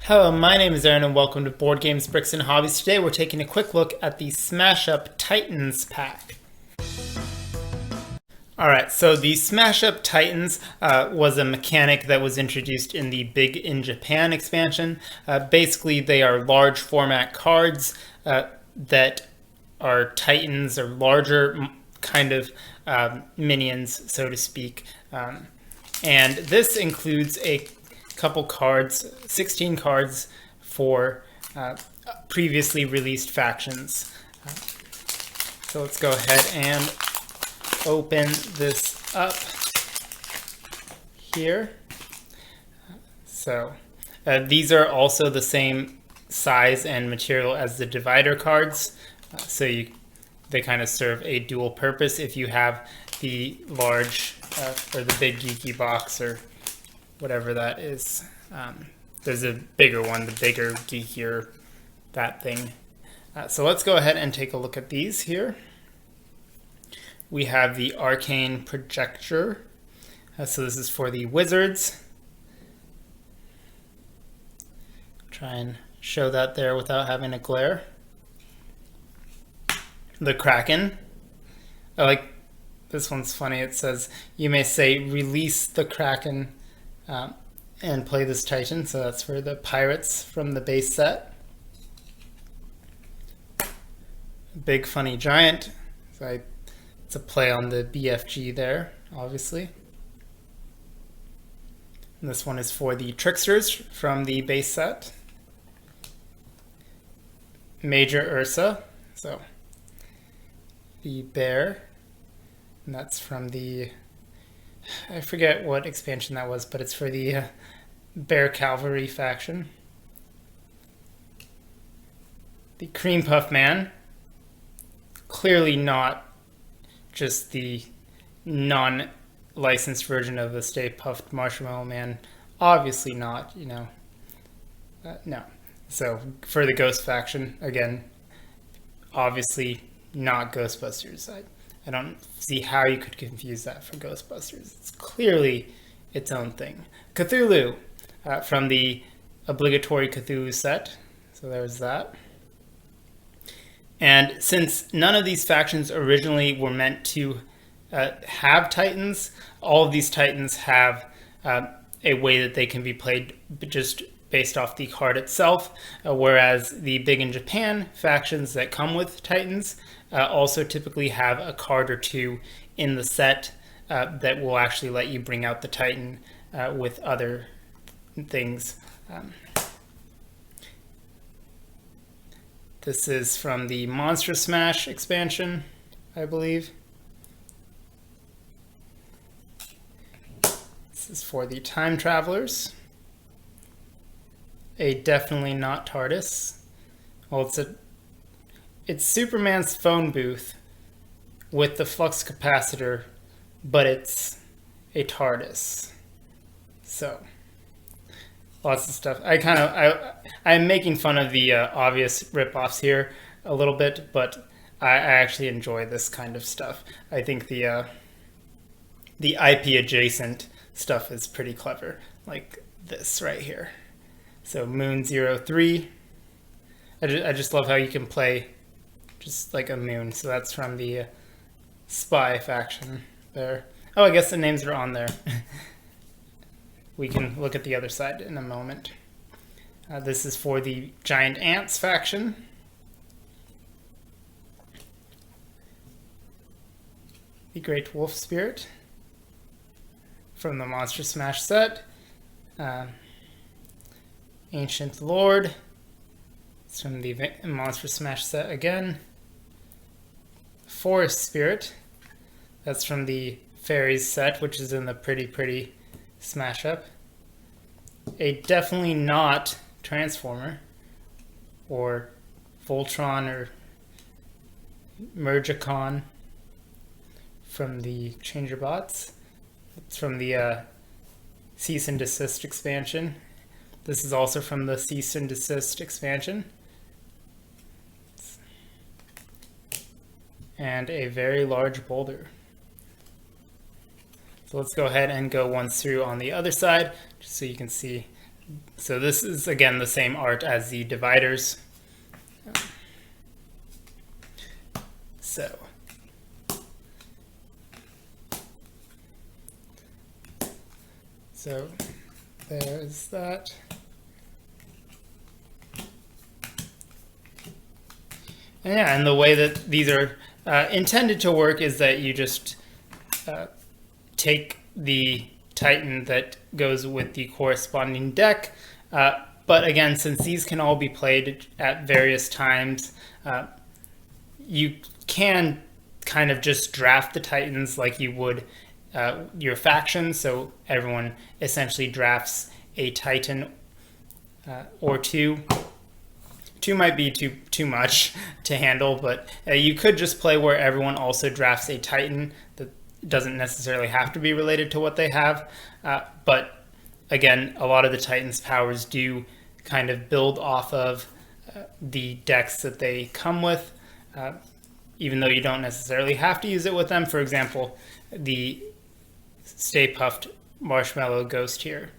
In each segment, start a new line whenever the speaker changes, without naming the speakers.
Hello, my name is Aaron and welcome to Board Games, Bricks, and Hobbies. Today we're taking a quick look at the Smash Up Titans pack. Alright, so the Smash Up Titans was a mechanic that was introduced in the Big in Japan expansion. Basically, they are large format cards that are Titans or larger kind of minions, so to speak. And this includes a couple cards, 16 cards for previously released factions. So let's go ahead and open this up here. So these are also the same size and material as the divider cards. They kind of serve a dual purpose if you have the large or the big geeky box or whatever that is. There's a bigger one, the bigger, geekier, that thing. So let's go ahead and take a look at these here. We have the Arcane Projector. So this is for the wizards. Try and show that there without having a glare. The Kraken. I like this one's funny. It says you may say release the Kraken and play this Titan. So that's for the pirates from the base set. Big Funny Giant. So it's a play on the BFG there, obviously. And this one is for the Tricksters from the base set. Major Ursa. So the bear. And that's from the, I forget what expansion that was, but it's for the Bear Cavalry faction. The Cream Puff Man. Clearly not just the non-licensed version of the Stay Puffed Marshmallow Man. Obviously not, you know. No. So for the Ghost faction, again, obviously not Ghostbusters. I don't see how you could confuse that for Ghostbusters. It's clearly its own thing. Cthulhu from the obligatory Cthulhu set. So there's that. And since none of these factions originally were meant to have Titans, all of these Titans have a way that they can be played just based off the card itself, whereas the Big in Japan factions that come with Titans also typically have a card or two in the set that will actually let you bring out the Titan with other things. This is from the Monster Smash expansion, I believe. This is for the Time Travelers. A definitely not TARDIS. Well, it's Superman's phone booth with the flux capacitor, but it's a TARDIS. So lots of stuff. I'm making fun of the obvious ripoffs here a little bit, but I actually enjoy this kind of stuff. I think the IP adjacent stuff is pretty clever, like this right here. So Moon 03. I just love how you can play just like a moon. So that's from the Spy faction there. Oh, I guess the names are on there. We can look at the other side in a moment. This is for the Giant Ants faction. The Great Wolf Spirit from the Monster Smash set. Ancient Lord. It's from the Monster Smash set again. Forest Spirit. That's from the Fairies set, which is in the Pretty Smash Up. A definitely not Transformer or Voltron or Mergicon from the Changerbots. It's from the Cease and Desist expansion. This is also from the Cease and Desist expansion. And a very large boulder. So let's go ahead and go once through on the other side, just so you can see So this is again the same art as the dividers. So there's that. And yeah, and the way that these are intended to work is that you just take the Titan that goes with the corresponding deck. But again, since these can all be played at various times, you can kind of just draft the Titans like you would your faction. So everyone essentially drafts a Titan or two. Two might be too much to handle, but you could just play where everyone also drafts a Titan that doesn't necessarily have to be related to what they have. But again, a lot of the Titans' powers do kind of build off of the decks that they come with, even though you don't necessarily have to use it with them. For example, the Stay Puft Marshmallow Ghost here.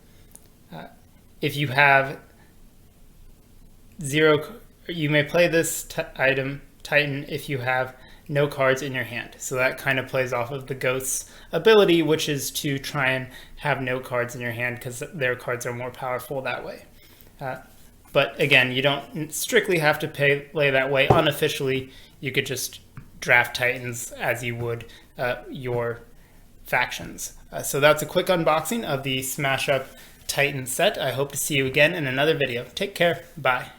If you have you may play this Titan if you have no cards in your hand. So that kind of plays off of the Ghost's ability, which is to try and have no cards in your hand because their cards are more powerful that way. But again, you don't strictly have to play that way. Unofficially, you could just draft Titans as you would your factions. So that's a quick unboxing of the Smash Up Titan set. I hope to see you again in another video. Take care. Bye.